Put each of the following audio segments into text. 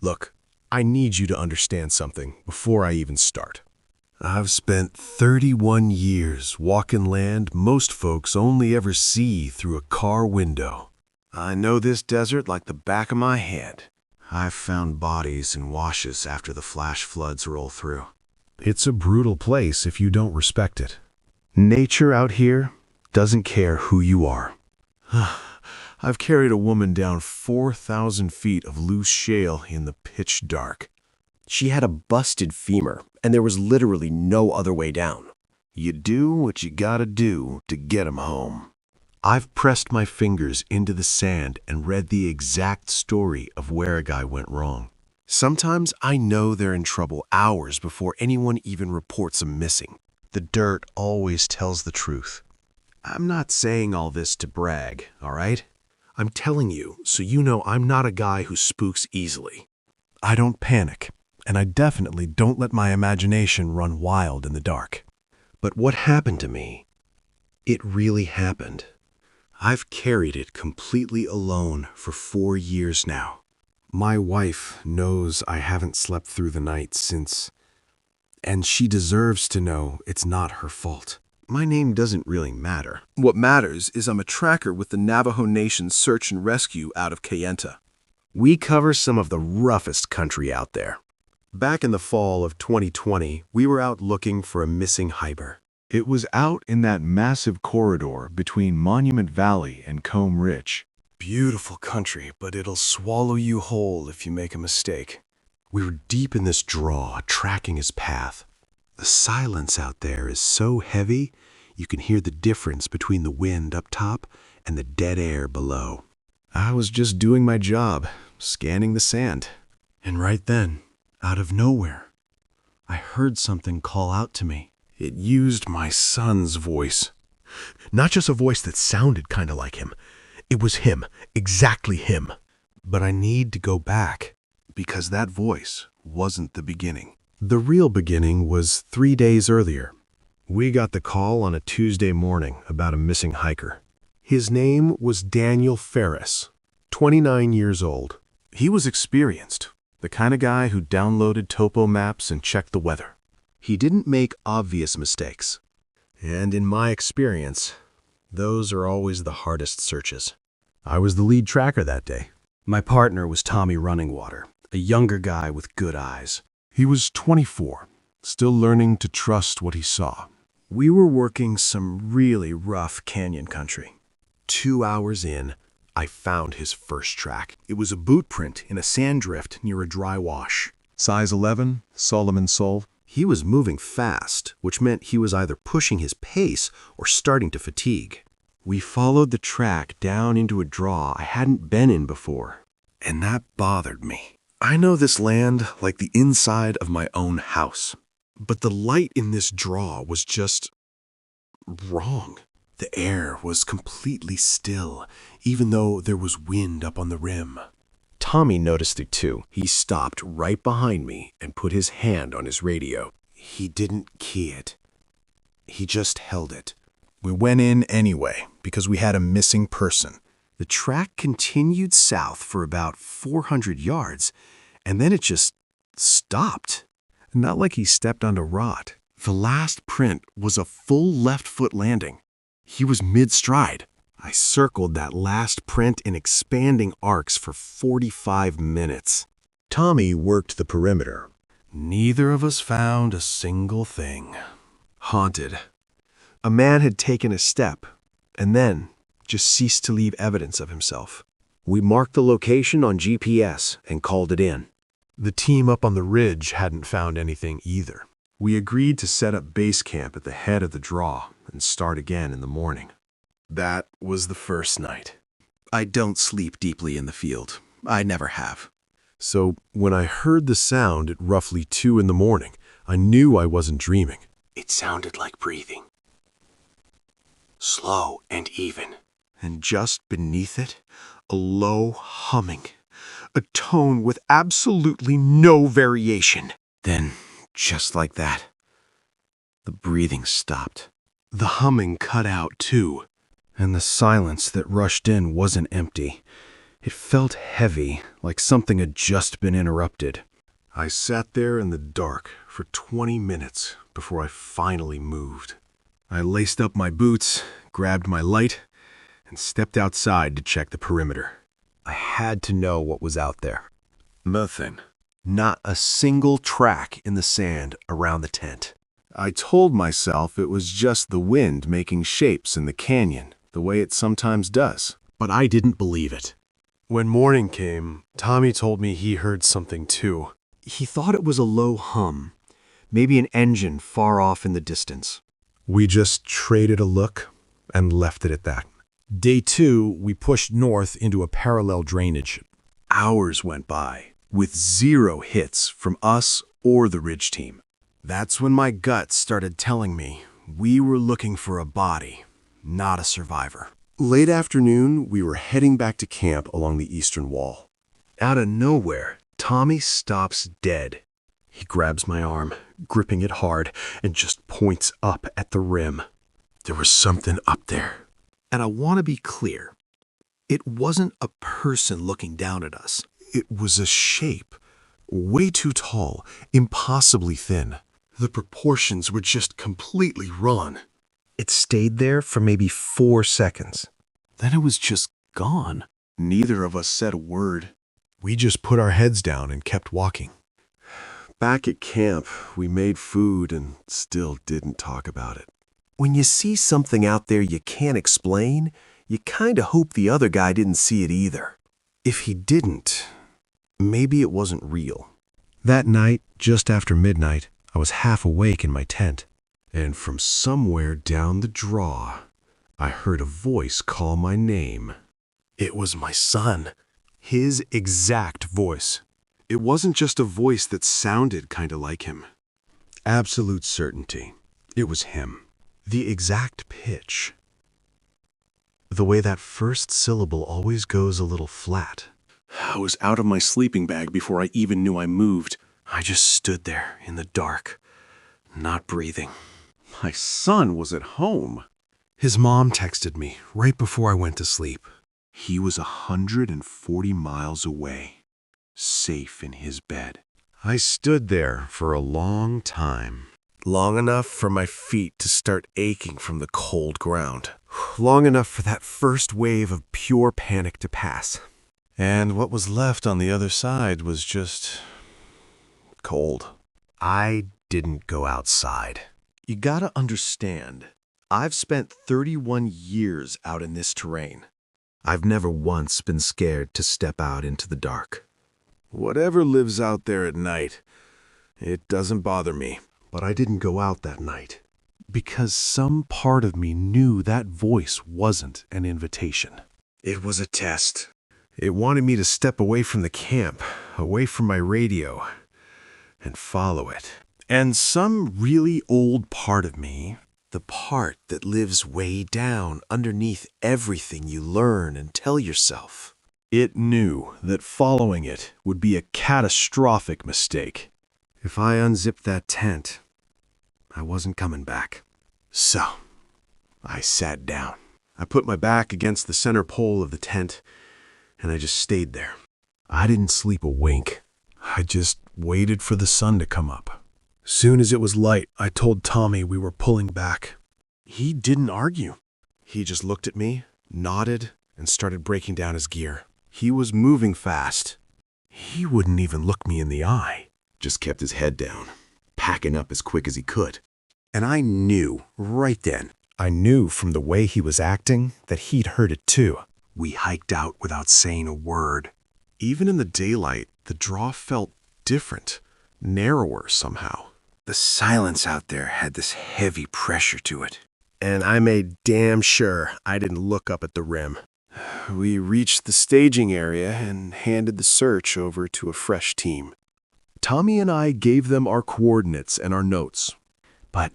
Look, I need you to understand something before I even start. I've spent 31 years walking land most folks only ever see through a car window. I know this desert like the back of my head. I've found bodies in washes after the flash floods roll through. It's a brutal place if you don't respect it. Nature out here doesn't care who you are. I've carried a woman down 4,000 feet of loose shale in the pitch dark. She had a busted femur, and there was literally no other way down. You do what you gotta do to get 'em home. I've pressed my fingers into the sand and read the exact story of where a guy went wrong. Sometimes I know they're in trouble hours before anyone even reports them missing. The dirt always tells the truth. I'm not saying all this to brag, all right? I'm telling you so you know I'm not a guy who spooks easily. I don't panic, and I definitely don't let my imagination run wild in the dark. But what happened to me? It really happened. I've carried it completely alone for 4 years now. My wife knows I haven't slept through the night since, and she deserves to know it's not her fault. My name doesn't really matter. What matters is I'm a tracker with the Navajo Nation's search and rescue out of Kayenta. We cover some of the roughest country out there. Back in the fall of 2020, we were out looking for a missing hiker. It was out in that massive corridor between Monument Valley and Comb Ridge. Beautiful country, but it'll swallow you whole if you make a mistake. We were deep in this draw, tracking his path. The silence out there is so heavy, you can hear the difference between the wind up top and the dead air below. I was just doing my job, scanning the sand. And right then, out of nowhere, I heard something call out to me. It used my son's voice. Not just a voice that sounded kind of like him. It was him, exactly him. But I need to go back, because that voice wasn't the beginning. The real beginning was 3 days earlier. We got the call on a Tuesday morning about a missing hiker. His name was Daniel Ferris, 29 years old. He was experienced, the kind of guy who downloaded topo maps and checked the weather. He didn't make obvious mistakes. And in my experience, those are always the hardest searches. I was the lead tracker that day. My partner was Tommy Runningwater, a younger guy with good eyes. He was 24, still learning to trust what he saw. We were working some really rough canyon country. 2 hours in, I found his first track. It was a boot print in a sand drift near a dry wash. Size 11, Solomon sole. He was moving fast, which meant he was either pushing his pace or starting to fatigue. We followed the track down into a draw I hadn't been in before, and that bothered me. I know this land like the inside of my own house, but the light in this draw was just wrong. The air was completely still, even though there was wind up on the rim. Tommy noticed it too. He stopped right behind me and put his hand on his radio. He didn't key it. He just held it. We went in anyway, because we had a missing person. The track continued south for about 400 yards, and then it just stopped. Not like he stepped onto rot. The last print was a full left foot landing. He was mid-stride. I circled that last print in expanding arcs for 45 minutes. Tommy worked the perimeter. Neither of us found a single thing. Haunted. A man had taken a step, and then just ceased to leave evidence of himself. We marked the location on GPS and called it in. The team up on the ridge hadn't found anything either. We agreed to set up base camp at the head of the draw and start again in the morning. That was the first night. I don't sleep deeply in the field. I never have. So when I heard the sound at roughly 2 in the morning, I knew I wasn't dreaming. It sounded like breathing. Slow and even. And just beneath it, a low humming. A tone with absolutely no variation. Then, just like that, the breathing stopped. The humming cut out too. And the silence that rushed in wasn't empty. It felt heavy, like something had just been interrupted. I sat there in the dark for 20 minutes before I finally moved. I laced up my boots, grabbed my light, and stepped outside to check the perimeter. I had to know what was out there. Nothing. Not a single track in the sand around the tent. I told myself it was just the wind making shapes in the canyon, the way it sometimes does. But I didn't believe it. When morning came, Tommy told me he heard something too. He thought it was a low hum, maybe an engine far off in the distance. We just traded a look and left it at that. Day 2, we pushed north into a parallel drainage. Hours went by with 0 hits from us or the ridge team. That's when my gut started telling me we were looking for a body, not a survivor. Late afternoon, we were heading back to camp along the eastern wall. Out of nowhere, Tommy stops dead. He grabs my arm, gripping it hard, and just points up at the rim. There was something up there. And I want to be clear. It wasn't a person looking down at us. It was a shape. Way too tall, impossibly thin. The proportions were just completely wrong. It stayed there for maybe 4 seconds. Then it was just gone. Neither of us said a word. We just put our heads down and kept walking. Back at camp, we made food and still didn't talk about it. When you see something out there you can't explain, you kind of hope the other guy didn't see it either. If he didn't, maybe it wasn't real. That night, just after midnight, I was half awake in my tent. And from somewhere down the draw, I heard a voice call my name. It was my son. His exact voice. It wasn't just a voice that sounded kind of like him. Absolute certainty. It was him. The exact pitch. The way that first syllable always goes a little flat. I was out of my sleeping bag before I even knew I moved. I just stood there in the dark, not breathing. My son was at home. His mom texted me right before I went to sleep. He was 140 miles away, safe in his bed. I stood there for a long time. Long enough for my feet to start aching from the cold ground. Long enough for that first wave of pure panic to pass. And what was left on the other side was just cold. I didn't go outside. You gotta understand, I've spent 31 years out in this terrain. I've never once been scared to step out into the dark. Whatever lives out there at night, it doesn't bother me. But I didn't go out that night because some part of me knew that voice wasn't an invitation. It was a test. It wanted me to step away from the camp, away from my radio, and follow it. And some really old part of me, the part that lives way down underneath everything you learn and tell yourself, it knew that following it would be a catastrophic mistake. If I unzipped that tent, I wasn't coming back. So, I sat down. I put my back against the center pole of the tent, and I just stayed there. I didn't sleep a wink. I just waited for the sun to come up. Soon as it was light, I told Tommy we were pulling back. He didn't argue. He just looked at me, nodded, and started breaking down his gear. He was moving fast. He wouldn't even look me in the eye. Just kept his head down, packing up as quick as he could. And I knew right then. I knew from the way he was acting that he'd heard it too. We hiked out without saying a word. Even in the daylight, the draw felt different, narrower somehow. The silence out there had this heavy pressure to it. And I made damn sure I didn't look up at the rim. We reached the staging area and handed the search over to a fresh team. Tommy and I gave them our coordinates and our notes, but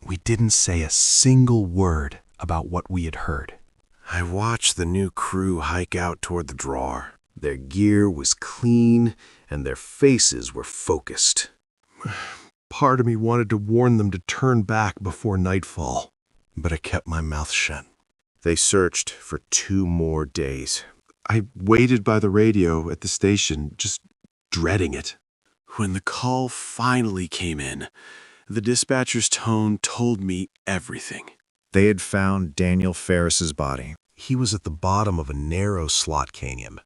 we didn't say a single word about what we had heard. I watched the new crew hike out toward the draw. Their gear was clean and their faces were focused. Part of me wanted to warn them to turn back before nightfall, but I kept my mouth shut. They searched for 2 more days. I waited by the radio at the station, just dreading it. When the call finally came in, the dispatcher's tone told me everything. They had found Daniel Ferris's body. He was at the bottom of a narrow slot canyon.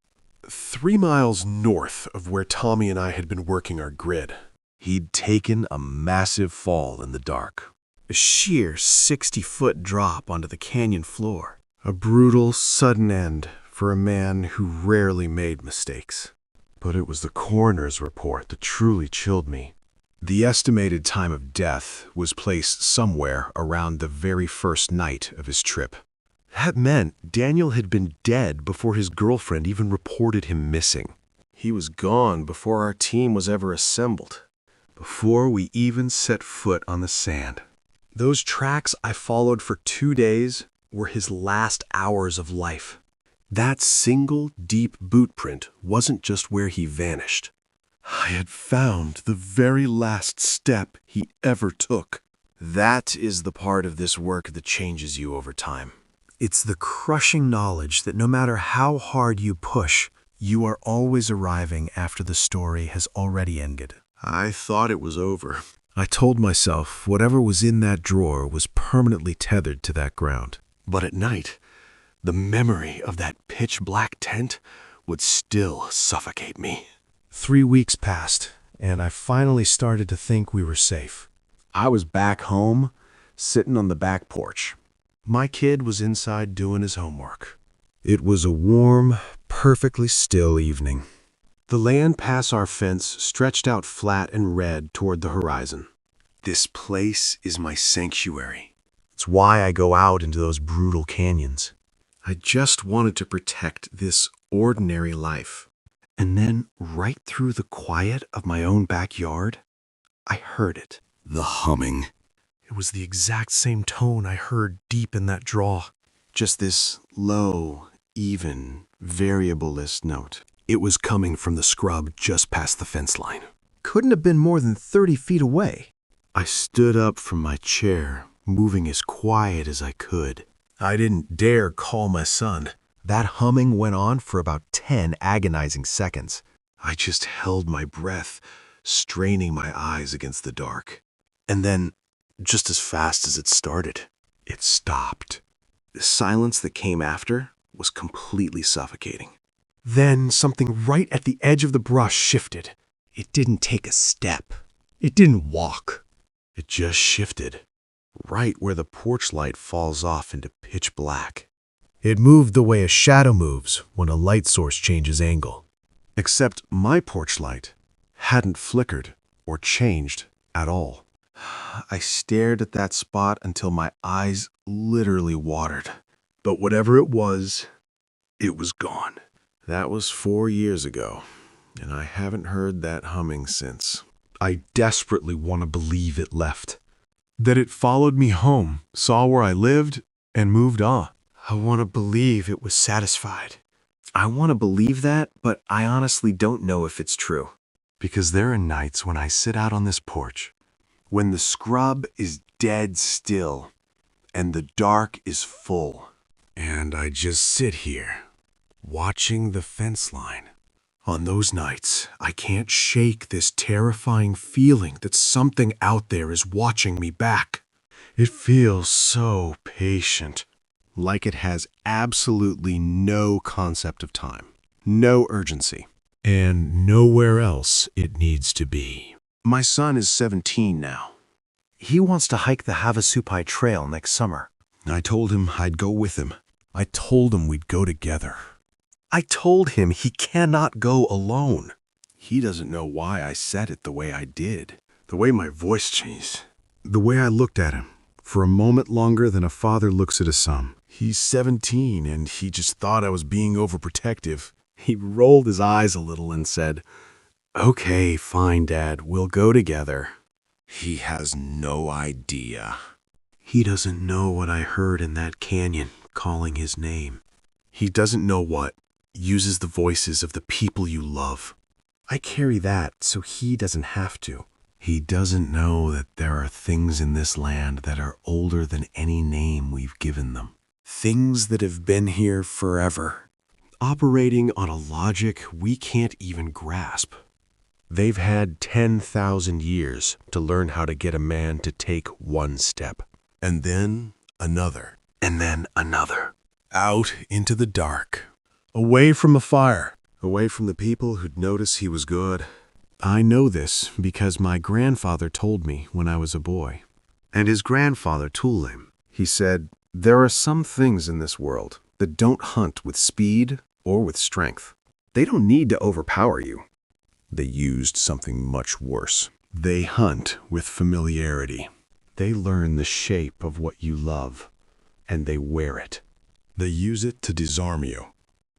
3 miles north of where Tommy and I had been working our grid. He'd taken a massive fall in the dark. A sheer 60-foot drop onto the canyon floor. A brutal, sudden end for a man who rarely made mistakes. But it was the coroner's report that truly chilled me. The estimated time of death was placed somewhere around the very first night of his trip. That meant Daniel had been dead before his girlfriend even reported him missing. He was gone before our team was ever assembled, before we even set foot on the sand. Those tracks I followed for 2 days were his last hours of life. That single deep boot print wasn't just where he vanished. I had found the very last step he ever took. That is the part of this work that changes you over time. It's the crushing knowledge that no matter how hard you push, you are always arriving after the story has already ended. I thought it was over. I told myself whatever was in that drawer was permanently tethered to that ground. But at night, the memory of that pitch-black tent would still suffocate me. 3 weeks passed, and I finally started to think we were safe. I was back home, sitting on the back porch. My kid was inside doing his homework. It was a warm, perfectly still evening. The land past our fence stretched out flat and red toward the horizon. This place is my sanctuary. It's why I go out into those brutal canyons. I just wanted to protect this ordinary life. And then, right through the quiet of my own backyard, I heard it. The humming. It was the exact same tone I heard deep in that draw. Just this low, even, variable-less note. It was coming from the scrub just past the fence line. Couldn't have been more than 30 feet away. I stood up from my chair, moving as quiet as I could. I didn't dare call my son. That humming went on for about 10 agonizing seconds. I just held my breath, straining my eyes against the dark. And then, just as fast as it started, it stopped. The silence that came after was completely suffocating. Then something right at the edge of the brush shifted. It didn't take a step. It didn't walk. It just shifted, right where the porch light falls off into pitch black. It moved the way a shadow moves when a light source changes angle. Except my porch light hadn't flickered or changed at all. I stared at that spot until my eyes literally watered. But whatever it was gone. That was 4 years ago, and I haven't heard that humming since. I desperately want to believe it left. That it followed me home, saw where I lived, and moved on. I want to believe it was satisfied. I want to believe that, but I honestly don't know if it's true. Because there are nights when I sit out on this porch, when the scrub is dead still, and the dark is full, and I just sit here, watching the fence line. On those nights, I can't shake this terrifying feeling that something out there is watching me back. It feels so patient, like it has absolutely no concept of time, no urgency. And nowhere else it needs to be. My son is 17 now. He wants to hike the Havasupai Trail next summer. I told him I'd go with him. I told him we'd go together. I told him he cannot go alone. He doesn't know why I said it the way I did, the way my voice changed, the way I looked at him, for a moment longer than a father looks at a son. He's 17, and he just thought I was being overprotective. He rolled his eyes a little and said, "Okay, fine, Dad, we'll go together." He has no idea. He doesn't know what I heard in that canyon calling his name. He doesn't know what uses the voices of the people you love. I carry that so he doesn't have to. He doesn't know that there are things in this land that are older than any name we've given them. Things that have been here forever. operating on a logic we can't even grasp. They've had 10,000 years to learn how to get a man to take one step. And then another. And then another. Out into the dark. Away from a fire. Away from the people who'd notice he was good. I know this because my grandfather told me when I was a boy. And his grandfather told him. He said, "There are some things in this world that don't hunt with speed or with strength. They don't need to overpower you." They used something much worse. They hunt with familiarity. They learn the shape of what you love, and they wear it. They use it to disarm you.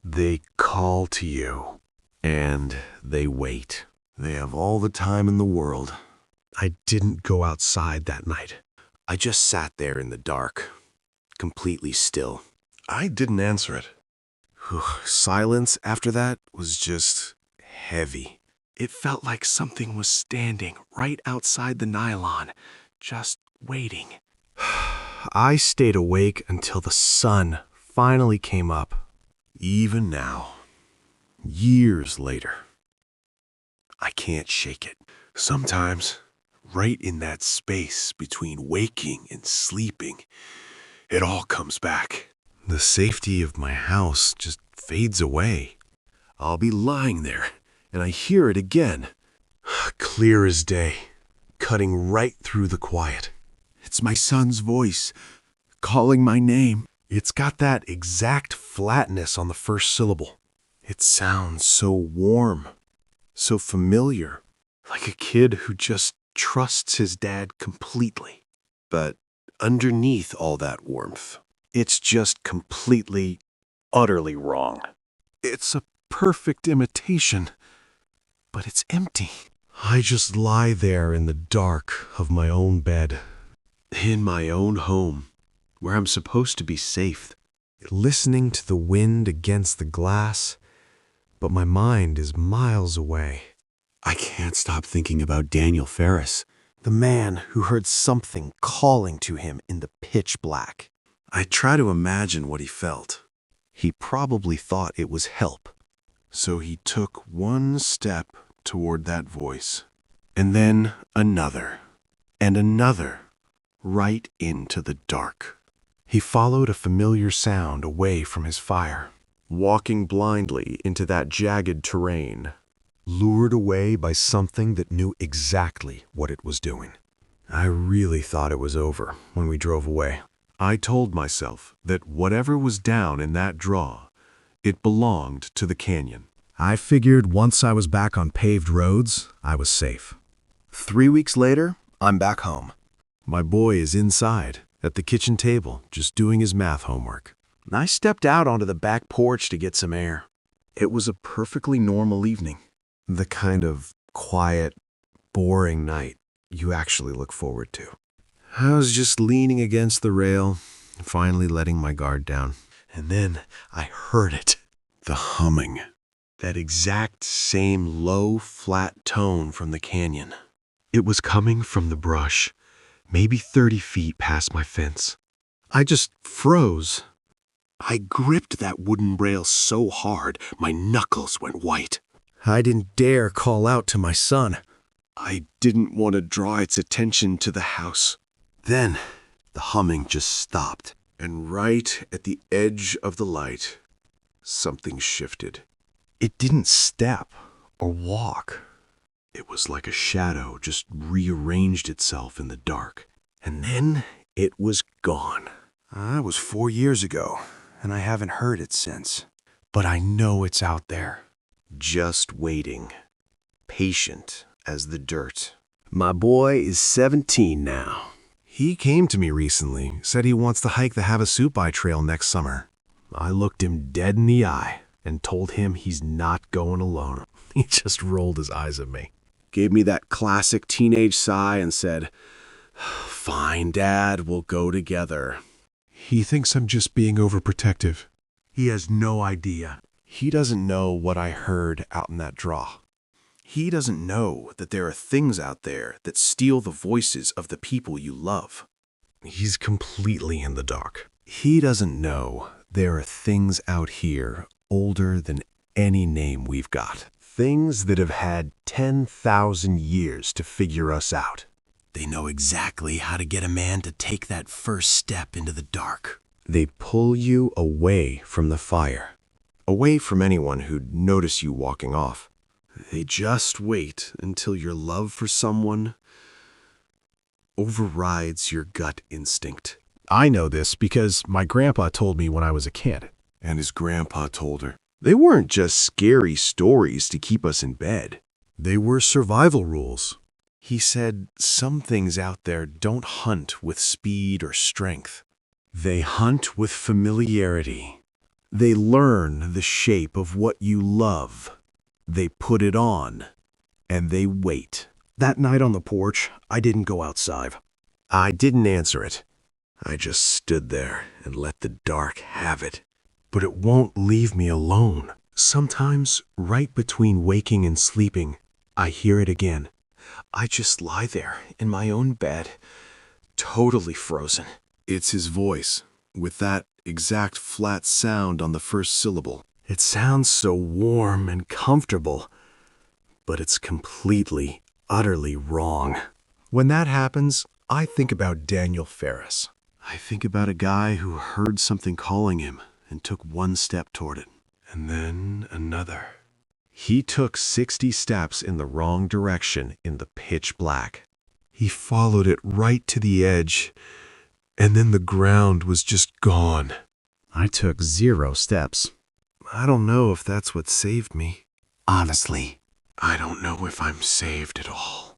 They call to you, and they wait. They have all the time in the world. I didn't go outside that night. I just sat there in the dark, completely still. I didn't answer it. Silence after that was just heavy. It felt like something was standing right outside the nylon, just waiting. I stayed awake until the sun finally came up. Even now, years later, I can't shake it. Sometimes, right in that space between waking and sleeping, it all comes back. The safety of my house just fades away. I'll be lying there, and I hear it again, clear as day, cutting right through the quiet. It's my son's voice, calling my name. It's got that exact flatness on the first syllable. It sounds so warm, so familiar, like a kid who just trusts his dad completely. But underneath all that warmth, it's just completely, utterly wrong. It's a perfect imitation, but it's empty. I just lie there in the dark of my own bed, in my own home, where I'm supposed to be safe, listening to the wind against the glass, but my mind is miles away. I can't stop thinking about Daniel Ferris, the man who heard something calling to him in the pitch black. I try to imagine what he felt. He probably thought it was help. So he took one step toward that voice, and then another, and another, right into the dark. He followed a familiar sound away from his fire, walking blindly into that jagged terrain, lured away by something that knew exactly what it was doing. I really thought it was over when we drove away. I told myself that whatever was down in that draw, it belonged to the canyon. I figured once I was back on paved roads, I was safe. 3 weeks later, I'm back home. My boy is inside, at the kitchen table, just doing his math homework. I stepped out onto the back porch to get some air. It was a perfectly normal evening. The kind of quiet, boring night you actually look forward to. I was just leaning against the rail, finally letting my guard down. And then I heard it. The humming. That exact same low, flat tone from the canyon. It was coming from the brush, maybe 30 feet past my fence. I just froze. I gripped that wooden rail so hard, my knuckles went white. I didn't dare call out to my son. I didn't want to draw its attention to the house. Then, the humming just stopped, and right at the edge of the light, something shifted. It didn't step or walk. It was like a shadow just rearranged itself in the dark. And then it was gone. That was 4 years ago, and I haven't heard it since. But I know it's out there, just waiting, patient as the dirt. My boy is 17 now. He came to me recently, said he wants to hike the Havasupai Trail next summer. I looked him dead in the eye and told him he's not going alone. He just rolled his eyes at me, gave me that classic teenage sigh and said, "Fine, Dad, we'll go together." He thinks I'm just being overprotective. He has no idea. He doesn't know what I heard out in that draw. He doesn't know that there are things out there that steal the voices of the people you love. He's completely in the dark. He doesn't know there are things out here older than any name we've got. Things that have had 10,000 years to figure us out. They know exactly how to get a man to take that first step into the dark. They pull you away from the fire, away from anyone who'd notice you walking off. They just wait until your love for someone overrides your gut instinct. I know this because my grandpa told me when I was a kid. And his grandpa told her. They weren't just scary stories to keep us in bed. They were survival rules. He said some things out there don't hunt with speed or strength. They hunt with familiarity. They learn the shape of what you love. They put it on, and they wait. That night on the porch, I didn't go outside. I didn't answer it. I just stood there and let the dark have it. But it won't leave me alone. Sometimes, right between waking and sleeping, I hear it again. I just lie there in my own bed, totally frozen. It's his voice, with that exact flat sound on the first syllable. It sounds so warm and comfortable, but it's completely, utterly wrong. When that happens, I think about Daniel Ferris. I think about a guy who heard something calling him and took one step toward it, and then another. He took 60 steps in the wrong direction in the pitch black. He followed it right to the edge, and then the ground was just gone. I took 0 steps. I don't know if that's what saved me. Honestly, I don't know if I'm saved at all.